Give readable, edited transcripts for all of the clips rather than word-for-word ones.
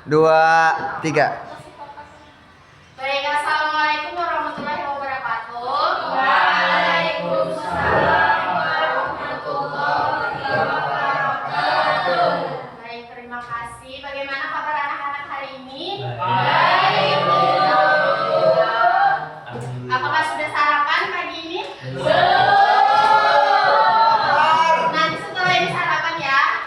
2, 3. Baik, assalamualaikum warahmatullahi wabarakatuh. Waalaikumsalam warahmatullahi wabarakatuh. Baik, terima kasih. Bagaimana kabar anak-anak hari ini? Baik, Bu. Apakah sudah sarapan pagi ini? Nanti setelah ini sarapan ya?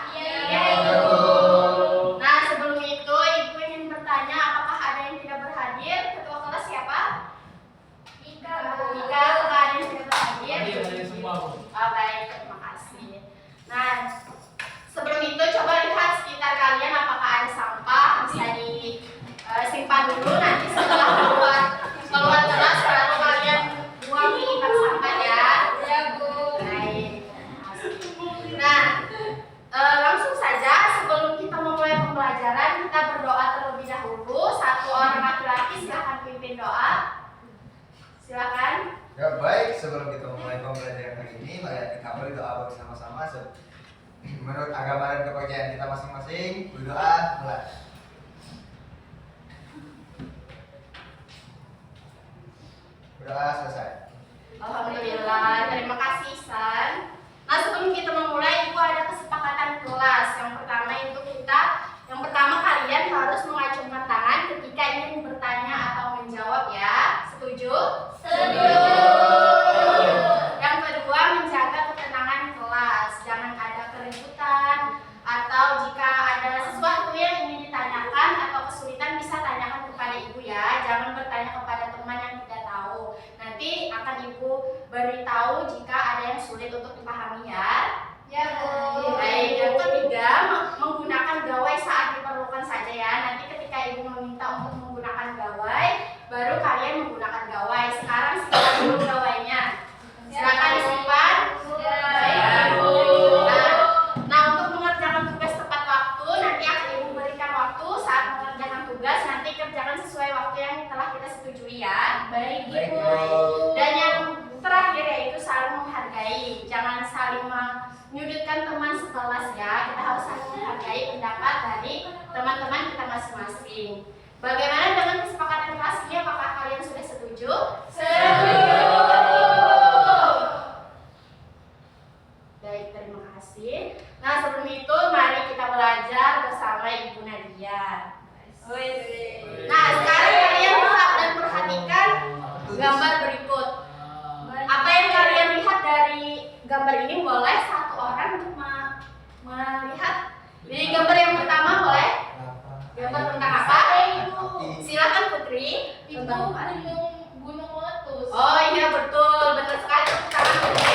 Nah, sebelum itu Ibu ingin bertanya, apakah ada yang tidak berhadir? Ketua kelas siapa? Ika, apakah ada yang tidak berhadir? Oh, baik, terima kasih. Nah, sebelum itu coba lihat sekitar kalian apakah ada sampah, bisa disimpan dulu, nanti setelah keluar kelas baru kalian buang di tempat sampah ya. Ya, Bu. Baik. Nah, langsung saja sebelum kita memulai pembelajaran kita berdoa terlebih dahulu. Satu orang laki-laki silahkan pimpin doa. Silakan. Ya baik, sebelum kita memulai pembelajaran hari ini, mari kita berdoa bersama-sama menurut agama dan kepercayaan kita masing-masing. Berdoa mulai. Berdoa selesai. Alhamdulillah, terima kasih San. Nah, sebelum kita memulai, Ibu ada kesepakatan kelas. Yang pertama kalian harus mengacungkan tangan ketika ingin bertanya atau menjawab ya. Setuju? Setuju. Yang kedua, menjaga ketenangan kelas. Jangan ada keributan, atau jika ada sesuatu yang ingin ditanyakan atau kesulitan bisa tanyakan kepada Ibu ya. Jangan bertanya kepada teman yang tidak tahu. Nanti akan Ibu beritahu jika ada yang sulit untuk dipahami ya. Ya, Bu. Baik, yang ketiga, menggunakan gawai saat diperlukan saja ya. Nanti ketika Ibu meminta untuk menggunakan gawai, baru kalian menggunakan gawai. Sekarang simpan dulu gawainya. Silakan disimpan. Baik, Bu. Nah, untuk mengerjakan tugas tepat waktu, nanti akan Ibu berikan waktu saat mengerjakan tugas. Nanti kerjakan sesuai waktu yang telah kita setujui ya. Baik, Baik, Ibu. Bu. Dan yang terakhir yaitu saling menghargai. Jangan saling menyudutkan teman sekelas ya. Kita harus saling menghargai pendapat dari teman-teman kita masing-masing. Bagaimana dengan kesepakatan kelas ini? Apakah kalian sudah setuju? Setuju. Baik, terima kasih. Nah, sebelum itu mari kita belajar bersama Ibu Nadia. Nah, sekarang kalian lihat dan perhatikan gambar berikut. Apa yang kalian lihat dari gambar ini? Boleh satu orang untuk melihat. Jadi gambar yang pertama boleh? Gambar tentang apa? Silakan Putri. Tentang apa? Gunung meletus. Oh iya betul, betul sekali. Tepuk tangan Putri.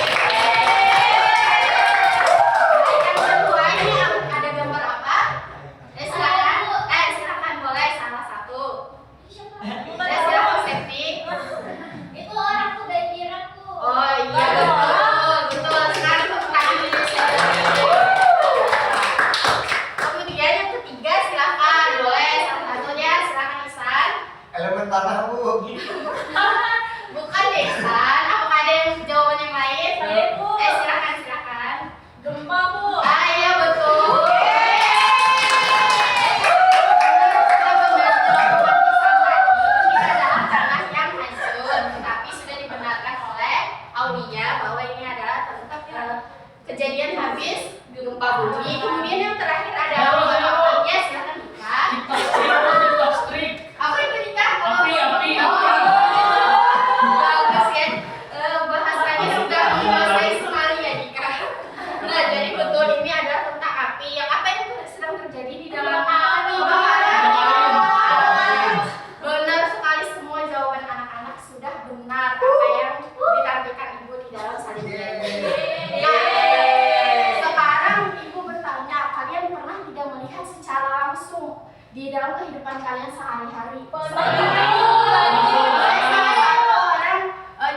Yang kedua ini ada gambar apa? Silakan boleh salah satu. Silakan Septi. Itu orang tuh dari kiraku. Oh iya betul. Sekarang tepuk tangan dulu. Kemudian yang ketiga silakan boleh salah satunya silakan Ihsan. Elemen tanah, Bu. Bukan deh Ihsan. Apakah ada yang jawaban yang lain? Saya, Bu. Silakan. Gempa, Bu. Ah iya betul. Kejadian habis gempa bumi. Kemudian yang terakhir adalah ya silakan Dika. Apa itu Dika? Api. Bagus ya. Bahasanya sudah menguasai sekali ya Dika. Nah, jadi betul ini adalah tentang api. Yang apa yang sedang terjadi di dalam kebakaran? Benar sekali, semua jawaban anak-anak sudah benar apa yang ditampilkan Ibu di dalam salin ini. Sekarang Ibu bertanya, kalian pernah tidak melihat secara langsung di dalam kehidupan kalian sehari-hari? Orang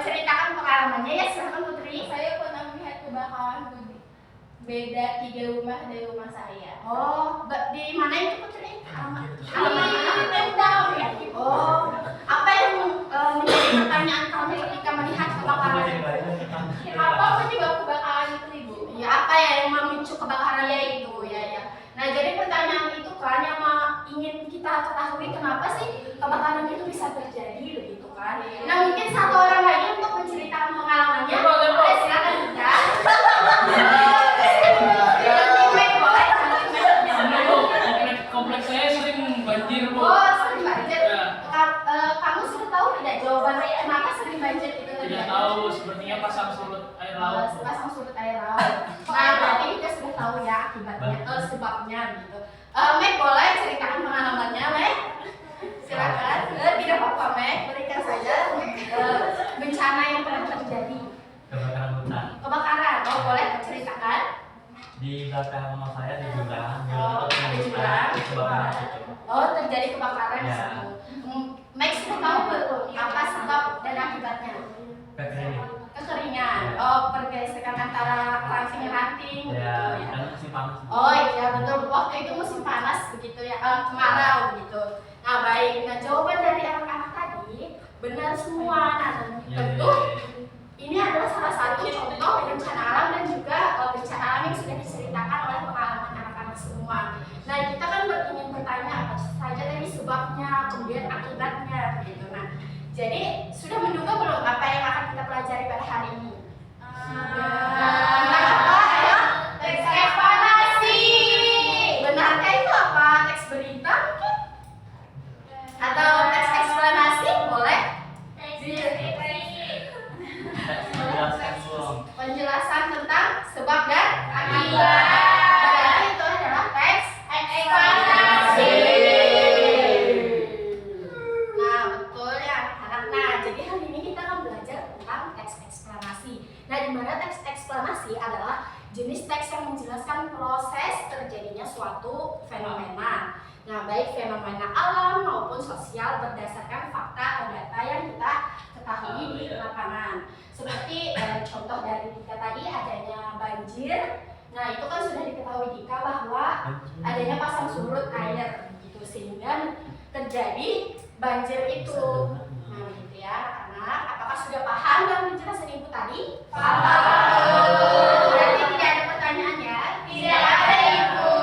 ceritakan pengalamannya ya, silakan Putri. Saya pernah melihat kebakaran beda 3 rumah dari rumah saya. Oh, di mana itu Putri? Di tendang ya. Oh, apa yang menjadi pertanyaan kamu ketika melihat kebakaran itu? Apa penyebab kebakaran itu, Ibu? Ya, apa ya yang memicu kebakaran itu ya. Nah, jadi pertanyaan itu kan yang ingin kita mengetahui kenapa sih kebakaran itu bisa terjadi begitu kan. Nah mungkin satu orang lagi untuk menceritakan pengalamannya. Boleh silakan Dika. Kompleks saya sering banjir, Bu. Oh sering banjir. Ya. Kamu sudah tahu tidak jawabannya kenapa sering banjir itu terjadi? Tidak tahu, sepertinya pasang surut air laut. Bu. Pasang surut air laut. Nah berarti kita sudah tahu ya akibatnya, sebabnya gitu. Meg boleh ceritakan pengalamannya, Meg? Silakan. Tidak apa-apa, Meg. Berikan saja bencana yang pernah terjadi. Kebakaran hutan Kebakaran. Oh boleh ceritakan? di belakang rumah saya di jurang Oh, itu di jurang. kebakaran itu. Oh terjadi kebakaran di Ya. situ. Meg sudah tahu betul apa sebab dan akibatnya? Kekeringan. Kekeringan. Ya. Oh pergeseran antara ranting-ranting. Ya, begitu kan musim panas. Oh iya betul, waktu itu musim panas begitu ya, kemarau begitu. Nah baik, nah jawaban dari anak-anak tadi benar semua. Nah Ya, tentu ini adalah salah satu contoh bencana alam dan juga bencana alam yang sudah diceritakan oleh pengalaman anak-anak semua. Nah kita kan ingin bertanya apa saja tadi sebabnya, kemudian akibatnya begitu. Nah jadi sudah menduga belum apa yang akan kita pelajari pada hari ini? Tentang apa? Ayo, teks eksplanasi. Benarkah itu apa? Teks berita mungkin? Atau teks eksplanasi? Boleh? Jelaskan belum? Penjelasan tentang sebab dan akibat. Berarti itu adalah teks eksplanasi. Nah, betul ya anak-anak. Nah, jadi hari ini kita akan belajar tentang teks eksplanasi. Nah, di mana teks eksplanasi adalah jenis teks yang menjelaskan proses terjadinya suatu fenomena. Nah, baik fenomena alam maupun sosial berdasarkan fakta atau data yang kita ketahui di lapangan. Seperti contoh dari Dika tadi adanya banjir. Nah, itu kan sudah diketahui Dika bahwa adanya pasang surut air gitu sehingga terjadi banjir itu. Nah, gitu ya. Anak, apakah sudah paham dengan penjelasan Ibu tadi? Paham. Berarti tidak ada pertanyaan ya? Tidak ada, Ibu.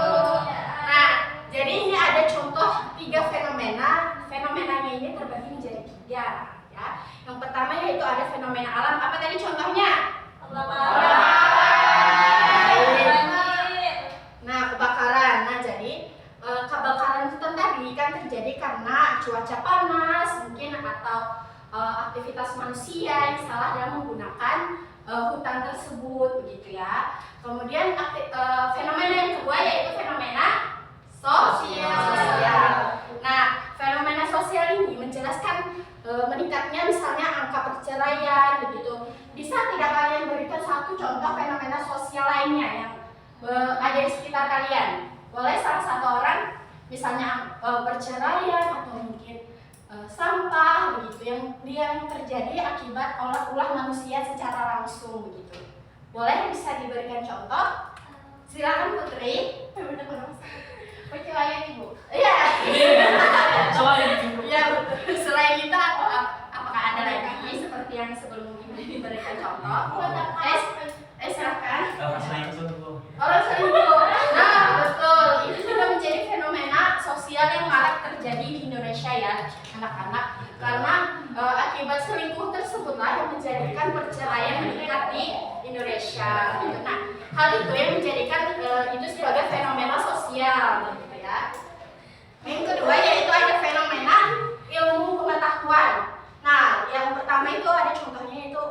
Nah, jadi ini ada contoh 3 fenomena. Fenomenanya ini terbagi menjadi 3 ya. Yang pertama yaitu ada fenomena alam. Apa tadi contohnya? Nah, kebakaran. Nah, jadi kebakaran hutan tadi kan terjadi karena cuaca panas mungkin atau aktivitas manusia yang salah dalam menggunakan hutan tersebut begitu ya. Kemudian fenomena yang kedua yaitu fenomena sosial. Nah, fenomena sosial ini menjelaskan meningkatnya misalnya angka perceraian begitu. Bisa tidak kalian berikan satu contoh fenomena sosial lainnya yang ada di sekitar kalian? Boleh salah satu orang misalnya perceraian atau mungkin sampah begitu yang terjadi akibat ulah manusia secara langsung begitu. Boleh bisa diberikan contoh? Silakan Putri. Percaya Ibu. Iya. Selain itu, Ya betul. Selain kita apakah ada lagi seperti yang sebelum ini diberikan contoh? Silakan. Selain itu Bu. Orang selingkuh. Nah betul. Itu juga menjadi fenomena sosial yang marak terjadi di Indonesia ya anak-anak. Karena akibat selingkuh tersebutlah yang menjadikan perceraian meningkat di Indonesia. Nah hal itu yang menjadikan itu sebagai fenomena sosial gitu ya. Yang kedua yaitu ada fenomena ilmu pengetahuan. Nah, yang pertama itu ada contohnya itu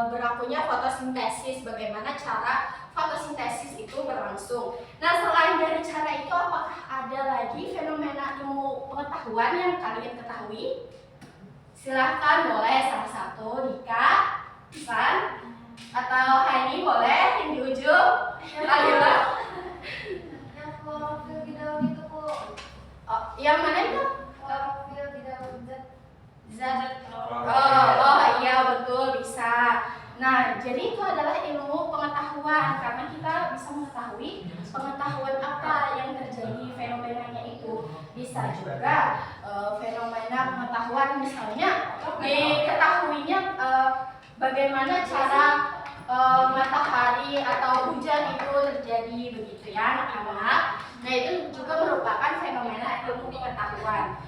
berlakunya fotosintesis. Bagaimana cara fotosintesis itu berlangsung. Nah, selain dari cara itu, apakah ada lagi fenomena ilmu pengetahuan yang kalian ketahui? Silahkan boleh salah satu Dika, Ivan, atau Hani boleh yang di ujung. Ayo. Yang klorofil di daun itu Bu. Oh, yang mana itu? Klorofil di daun Zat. Oh iya betul bisa. Nah jadi itu adalah ilmu pengetahuan karena kita bisa mengetahui pengetahuan apa yang terjadi fenomenanya itu. Bisa juga fenomena pengetahuan misalnya diketahuinya bagaimana cara matahari atau hujan itu terjadi begitu ya anak-anak. Nah itu juga merupakan fenomena ilmu pengetahuan.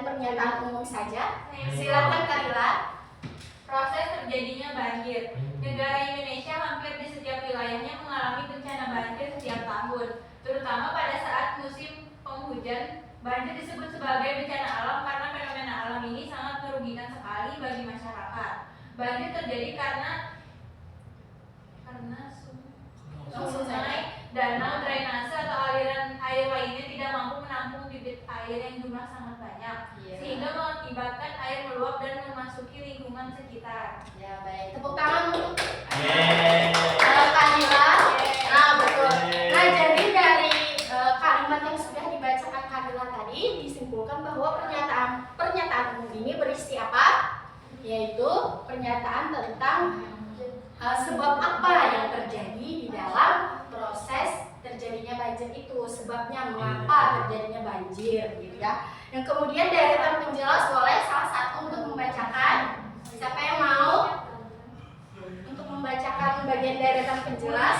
pernyataan umum saja. Silakan Karila. Proses terjadinya banjir. Negara Indonesia hampir di setiap wilayahnya mengalami bencana banjir setiap tahun, terutama pada saat musim penghujan. Banjir disebut sebagai bencana alam karena fenomena alam ini sangat merugikan sekali bagi masyarakat. Banjir terjadi karena sungai, danau, drainase atau aliran air lainnya tidak mampu menampung debit air yang jumlah sangat banyak, sehingga mengakibatkan air meluap dan memasuki lingkungan sekitar. Ya baik, tepuk tangan untuk Yeay. Karila. Nah betul. Nah jadi dari kalimat yang sudah dibacakan Karila tadi disimpulkan bahwa pernyataan umum ini berisi apa? Yaitu pernyataan tentang sebab apa yang terjadi di dalam proses terjadinya banjir itu, sebabnya mengapa terjadinya banjir gitu ya. Yang kemudian deretan penjelas boleh salah satu untuk membacakan. Siapa yang mau untuk membacakan bagian deretan penjelas?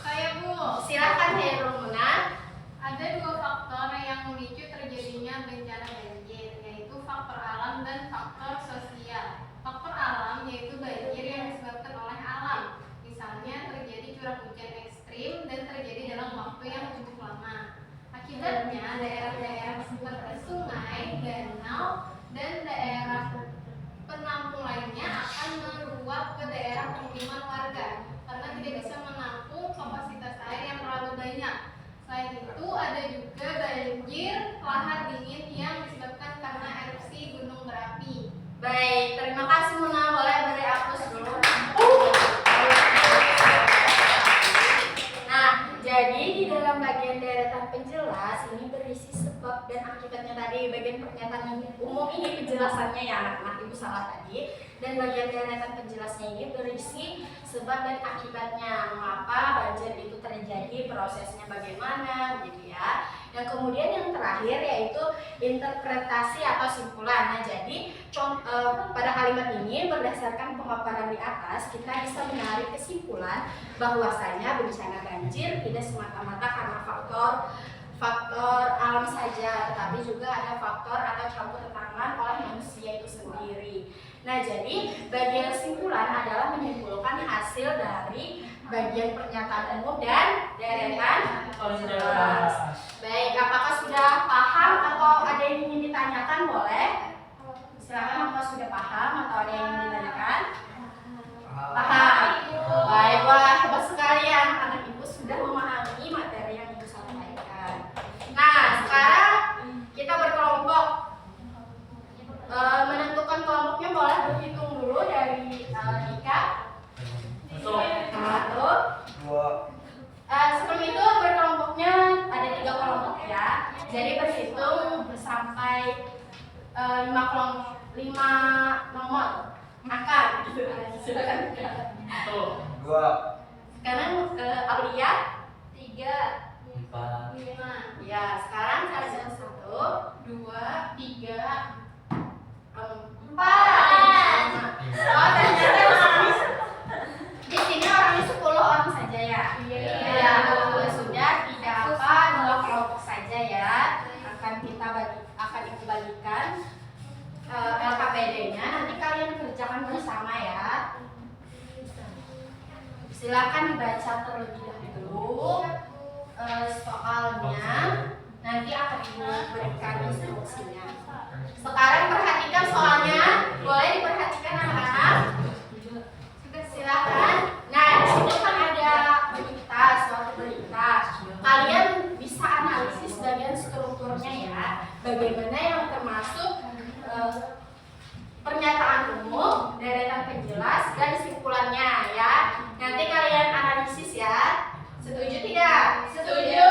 Saya Bu. Silakan Heru Muna. Ada dua faktor yang memicu terjadinya bencana banjir, yaitu faktor alam dan faktor sosial. Faktor alam yaitu banjir yang disebabkan oleh alam, misalnya terjadi curah hujan ekstrim dan terjadi dalam waktu yang cukup lama. Akibatnya daerah-daerah seperti sungai, danau, dan daerah penampung lainnya akan meluap ke daerah pemukiman warga karena tidak bisa menampung kapasitas air yang terlalu banyak. Selain itu ada juga banjir lahar dingin yang disebabkan karena erupsi gunung berapi. Baik, terima kasih Muna. Boleh beri aplaus dulu. Nah, jadi di dalam bagian deretan penjelas ini berisi sebab dan akibatnya tadi. Bagian pernyataan umum ini penjelasannya ya anak-anak, ibu salah tadi. Dan bagian deretan penjelasnya ini berisi sebab dan akibatnya, mengapa banjir itu terjadi, prosesnya bagaimana gitu ya. Yang kemudian yang terakhir yaitu interpretasi atau simpulan. Nah jadi pada kalimat ini berdasarkan pemaparan di atas kita bisa menarik kesimpulan bahwasanya bencana banjir tidak semata-mata karena faktor alam saja, tetapi juga ada faktor atau campur tangan oleh manusia itu sendiri. Nah jadi bagian simpulan adalah menyimpulkan hasil dari bagian pernyataan umum dan deretan penjelas. Baik, apakah sudah paham atau ada yang ingin ditanyakan? Boleh. Silakan, apakah sudah paham atau ada yang ingin ditanyakan? Paham. Baik, wah hebat sekali ya anak-anak ibu sudah memahami materi yang ibu sampaikan. Nah, sekarang kita berkelompok. Menentukan kelompoknya boleh berhitung dulu dari Ika. Satu. Dua. Sebelum itu berkelompoknya ada 3 kelompok ya. Jadi berhitung sampai 5 nomor angka. Silakan. Dua. Sekarang Aulia 3, 4. 5. Ya, sekarang kalian 1, 2, 3, 4. Oh, ternyata di sini orangnya 10 orang saja ya. Ya, sudah tidak apa, 2 kelompok saja ya. Akan ibu bagikan LKPD-nya. Nanti kalian kerjakan bersama ya. Silakan dibaca terlebih dahulu soalnya. Nanti akan ibu berikan instruksinya. Sekarang perhatikan soalnya. Boleh diperhatikan anak-anak? Silakan. Nah, di sini kan ada berita, suatu berita. Kalian bisa analisis bagian strukturnya ya. Bagaimana yang termasuk pernyataan umum, deretan penjelas, dan simpulannya ya. Nanti kalian analisis ya. Setuju tidak? Setuju.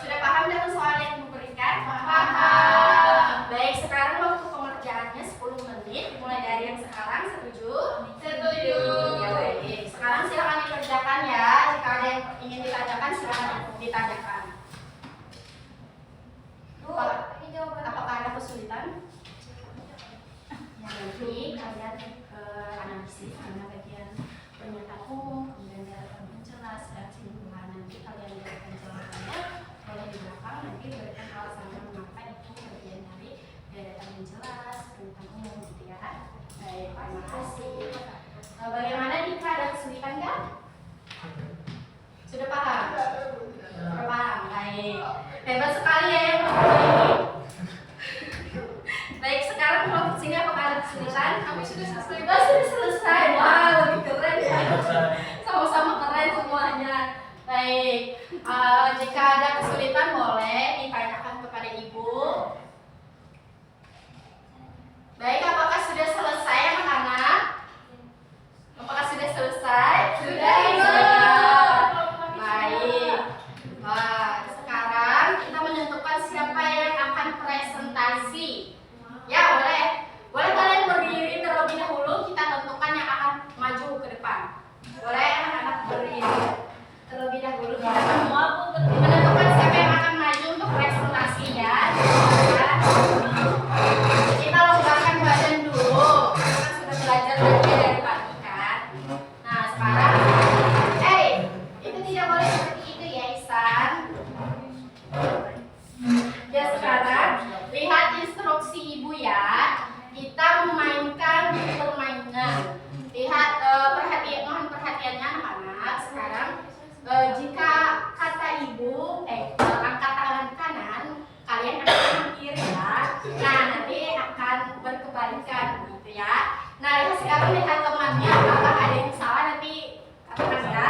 Sudah paham dengan soal yang diberikan? Paham. Baik, sekarang waktu pengerjaannya 10 menit. Mulai dari yang sekarang, setuju? Setuju. Ya baik. Sekarang silakan dikerjakan ya. Jika ada yang ingin ditanyakan, silakan ditanyakan. Apakah ada kesulitan? Ya, nanti kalian analisis mana bagian pernyataan umum, kemudian deretan penjelas dan simpulan. Nanti kalian berikan jawabannya boleh di belakang, nanti berikan alasannya mengapa itu bagian Baik, terima kasih. Bagaimana Dika, ada kesulitan nggak? Sudah paham? Sudah paham, baik. Hebat sekali ya yang ini. Baik, sekarang kelompok sini apakah ada kesulitan? Kami sudah selesai. Sudah selesai. Wah, lebih keren ya. Sama-sama keren semuanya. Baik, jika ada kesulitan boleh ditanyakan kepada ibu. Baik, apakah sudah selesai anak-anak? Apakah sudah selesai? Sudah. Baik. Wah, sekarang kita menentukan siapa yang akan presentasi. Ya, boleh. Boleh kalian berdiri terlebih dahulu, kita tentukan yang akan maju ke depan. Boleh anak-anak berdiri terlebih dahulu, kita menentukan siapa yang akan maju untuk presentasi ya. Kita longgarkan badan dulu. Kita sudah belajar lagi dari pagi kan. Nah, sekarang itu tidak boleh seperti itu ya, Isan. Ya, sekarang lihat instruksi ibu ya. Kita memainkan permainan. Lihat mohon perhatiannya anak-anak. Sekarang jika kata ibu angkat tangan kanan, kalian angkat tangan kiri ya. Nah, nanti akan berkebalikan gitu ya. Nah, sekarang lihat temannya, apakah ada yang salah nanti katakan ya.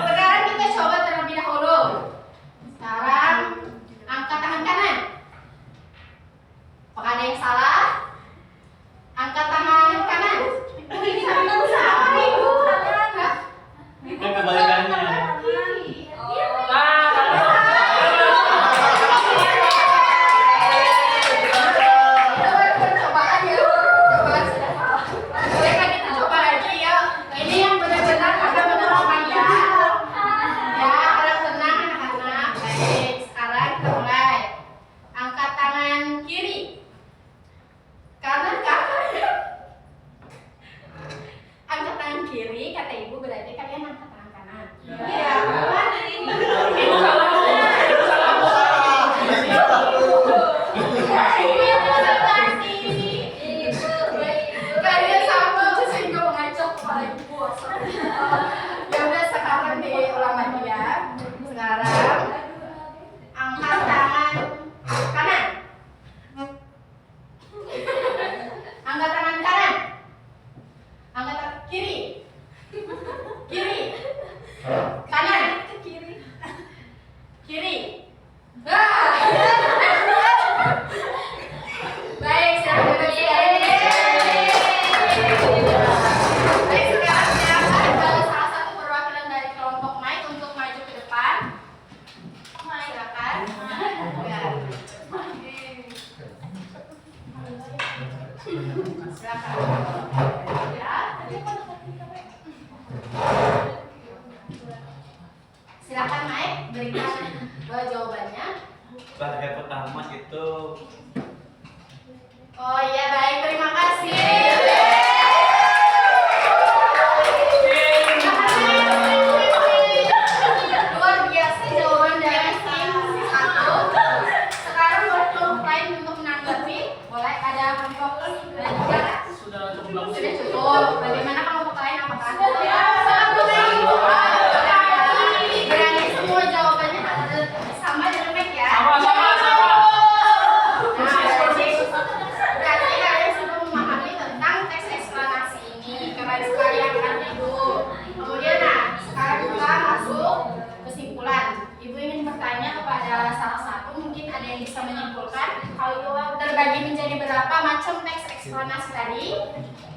Sekarang kita coba terlebih dahulu. Sekarang angkat tangan kanan. Apakah ada yang salah? Angkat tangan kanan. Ini salah ibu. Kan kebalikannya. Percobaan ya. Percobaan sudah salah. Bolehkah kita coba lagi ya? Ini yang benar-benar agak menerapkan ya. Ya, harap tenang anak-anak. Baik, sekarang kita mulai. Angkat tangan kiri. Kanan kanan. Angkat tangan kiri, kata ibu berarti kalian angkat tangan kanan. Iya. Itu salah. Kalian sama sehingga mengacau kepala ibu. Ya udah, sekarang diulang lagi ya. Sekarang angkat tangan kanan. Angkat tangan kanan. Angkat tangan kiri. Kiri. Kanan. Kiri. Baik, silakan berdiri. Baik, sekarang silakan salah satu perwakilan dari kelompok Mike untuk maju ke depan. Silakan. Ya. Silakan. Ya. Silakan Mike, berikan jawabannya. Pada pertama itu Oh iya, baik, terima kasih. Luar biasa jawaban dari tim satu. Sekarang boleh kelompok lain untuk menanggapi. Boleh, ada kelompok dan juga Sudah cukup bagus. sudah cukup. Bagaimana kelompok lain, apakah? Berani semua jawabannya sama dengan Mike ya? Sama. Berarti kalian sudah memahami tentang teks eksplanasi ini. Keren sekali anak-anak ibu. Kemudian sekarang kita masuk kesimpulan. Ibu ingin bertanya kepada salah satu, mungkin ada yang bisa menyimpulkan terbagi menjadi berapa macam teks eksplanasi tadi?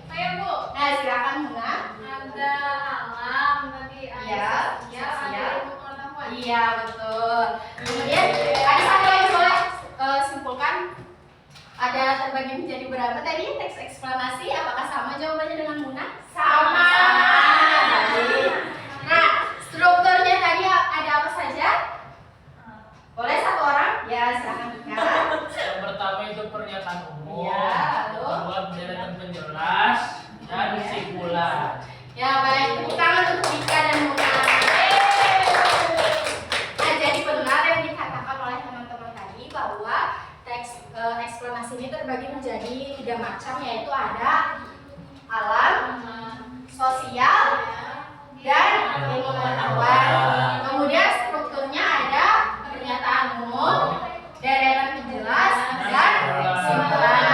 Ayo Bu, Nah, silakan Muna. ada alam, tadi ada Iya, sosial, ada sosial. ilmu pengetahuan. Iya, betul. Kemudian ada satu lagi boleh simpulkan. Ada terbagi menjadi berapa tadi teks eksplanasi? Apakah sama jawabannya dengan Muna? Sama. Baik. Nah, strukturnya tadi ada apa saja? Boleh satu orang? Ya, silakan Dika. Yang pertama itu pernyataan umum. Iya, lalu? Kedua deretan penjelas dan kesimpulan. Ya, baik. Tepuk tangan untuk Dika dan Muna. Nah, jadi benar yang dikatakan oleh teman-teman tadi bahwa teks eksplanasi ini terbagi terbagi menjadi 3 macam, yaitu ada alam, sosial, dan ilmu pengetahuan. Kemudian strukturnya ada pernyataan umum, deretan penjelas, dan kesimpulan.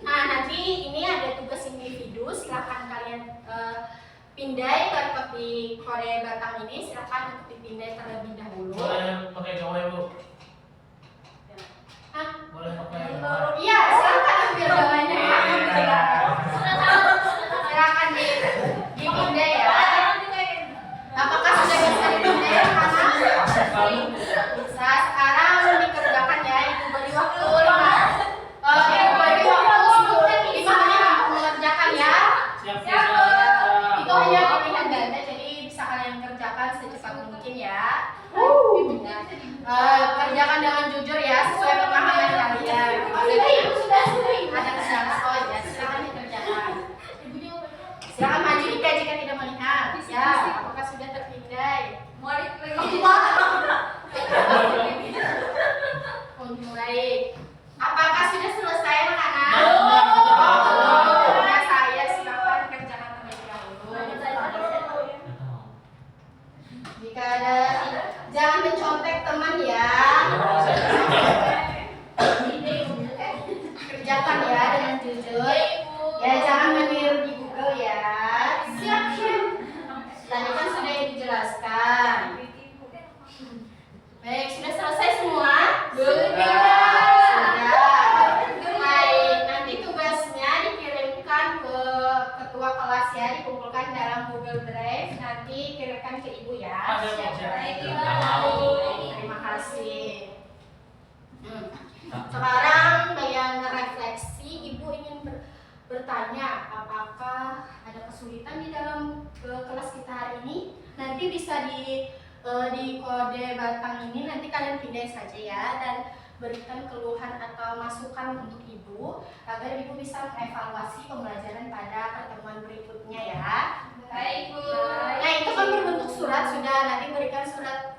Nah, nanti ini ada tugas individu. Silakan kalian pindai ke di Korea Batang ini. Silakan untuk dipindai terlebih dahulu. Boleh pakai gawe bu? Hah? Boleh pakai Iya, silakan ambil gambarnya. Silakan dipindai ya. Apakah sudah bisa dipindai anak-anak? Bisa. Sekarang dikerjakan ya. Ibu beri waktu 5 menit untuk mengerjakan ya. Siap. Itu hanya pilihan ganda, jadi bisa kalian kerjakan secepat mungkin ya. Kerjakan dengan jujur ya, sesuai pemahaman kalian. Ada kesalahan, oh ya, silakan dikerjakan. Silakan maju jika tidak melihat. Ya, apakah sudah terpindai? Mulai. Apakah sudah selesai anak-anak? Nah, saya silakan kerjakan terlebih dahulu. Jika ada, jangan mencontek teman ya. Kerjakan ya dengan jujur. Ya, jangan meniru di Google ya. Siap. Tadi kan sudah dijelaskan. Baik, sudah selesai semua? Sudah. Baik, nanti tugasnya dikirimkan ke ketua kelas ya, dikumpulkan dalam Google Drive, nanti kirimkan ke ibu ya. Terima kasih. Sekarang yang refleksi, ibu ingin bertanya, apakah ada kesulitan di dalam kelas kita hari ini? Nanti bisa di kode Batang ini nanti kalian pindah saja ya, dan berikan keluhan atau masukan untuk ibu agar ibu bisa mengevaluasi pembelajaran pada pertemuan berikutnya ya. Baik, Bu. Nah, itu kan berbentuk surat, sudah nanti berikan surat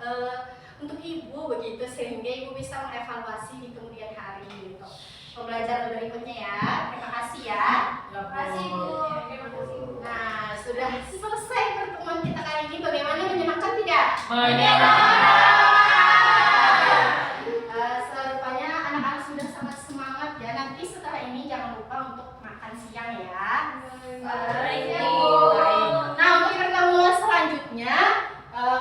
untuk ibu begitu, sehingga ibu bisa mengevaluasi di kemudian hari gitu. Pembelajaran berikutnya ya. Terima kasih ya. Terima kasih, Bu. Nah, sudah selesai pertemuan kita kali ini. Bagaimana, menyenangkan tidak? Serupanya anak-anak sudah sangat semangat ya. Nanti setelah ini jangan lupa untuk makan siang ya. Baik. Nah, untuk pertemuan selanjutnya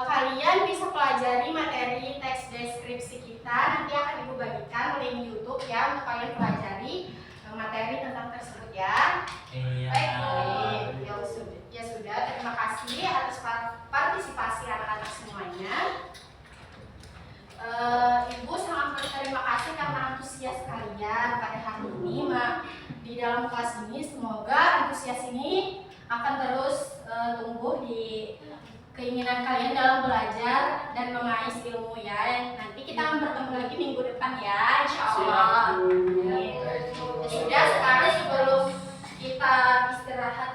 kalian bisa pelajari materi teks deskripsi kita. Nanti akan ibu bagikan link YouTube ya untuk kalian pelajari materi tentang tersebut ya. Baik, ya sudah. Terima kasih atas partisipasi anak-anak semuanya. Ibu sangat berterima kasih karena antusias kalian pada hari ini. Di dalam kelas ini, semoga antusias ini akan terus tumbuh di keinginan kalian dalam belajar dan mengais ilmu ya. Nanti kita akan bertemu lagi minggu depan ya, insya Allah. Sudah, sekarang sebelum kita istirahat,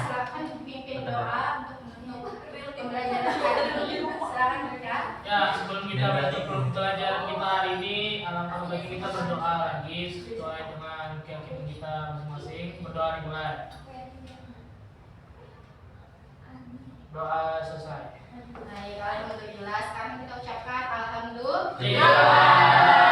silakan pimpin doa untuk menutup pembelajaran hari ini. Silakan ya. Ya, sebelum kita menutup pelajaran kita hari ini, alangkah baiknya kita berdoa lagi sesuai dengan keyakinan kita masing-masing. Berdoa dimulai. Doa selesai. Baik, alhamdulillah. Sekarang kita ucapkan alhamdulillah. Iya.